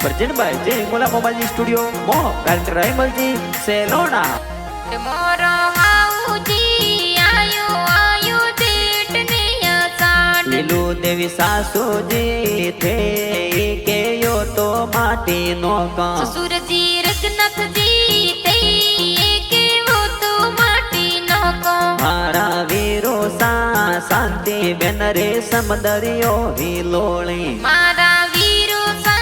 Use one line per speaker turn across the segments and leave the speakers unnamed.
Present by जय मोला mobile studio मोह डायरेक्टर राइमल जी सेलोना।
मोरो हाउजी आयो आयो जेठ ने साठ
लीलू देवी सासू जी थे के यो तो माटी नो का
ससुर जी रघुनाथ जी थे के वो तो माटी नो को
मारा वीरो सा शांति बेन रे समदरियो हिलोली
मारा वीरो सा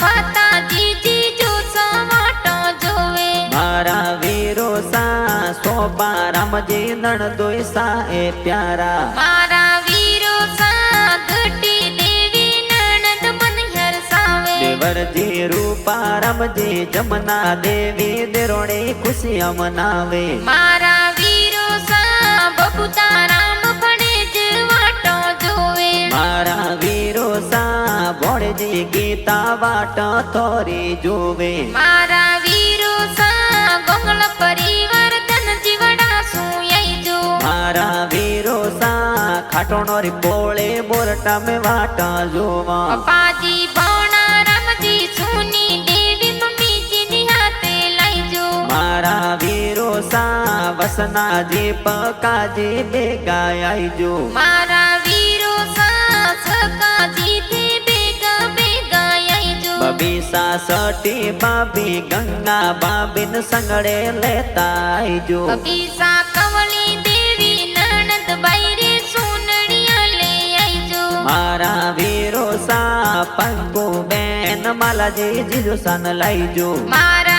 फता जी जी जो सवाटो जोवे
मारा वीरो सा सोबा राम जी नणदोई सा ए प्यारा
मारा वीरो सा गटी देवी ननद मन हर सावे
देवर जी रूपा राम जी जमुना देवी देरोणे खुशियां मनावे
मारा वीरो सा बबूता राम फणे जवाटो जोवे
मारा वीरो सा भोळे जी गीता वाट थोरी जोवे
मारा वीरो सा गोंगल परिवार धन जीवड़ा सुयाई जो
मारा वीरो सा खाटोनो री बोळे बोरटा में वाट जोवा
पाजी भौणा राम जी सुनी देवी मम्मी जी निहाते लाई जो
मारा वीरो सा वसना जी पका जी बेगा आई जो
मारा वीरो सा सका जी थे बेगा बेगा आई जो
बबीसा सटी बाबी गंगा बाबिन संगड़े लेता आई जो
कपीसा कवली देवी ननद बैरे सुनड़िया ले आई जो
मारा वीरो सा पंगु बेन माला जी जीजो सन लाई जो
मारा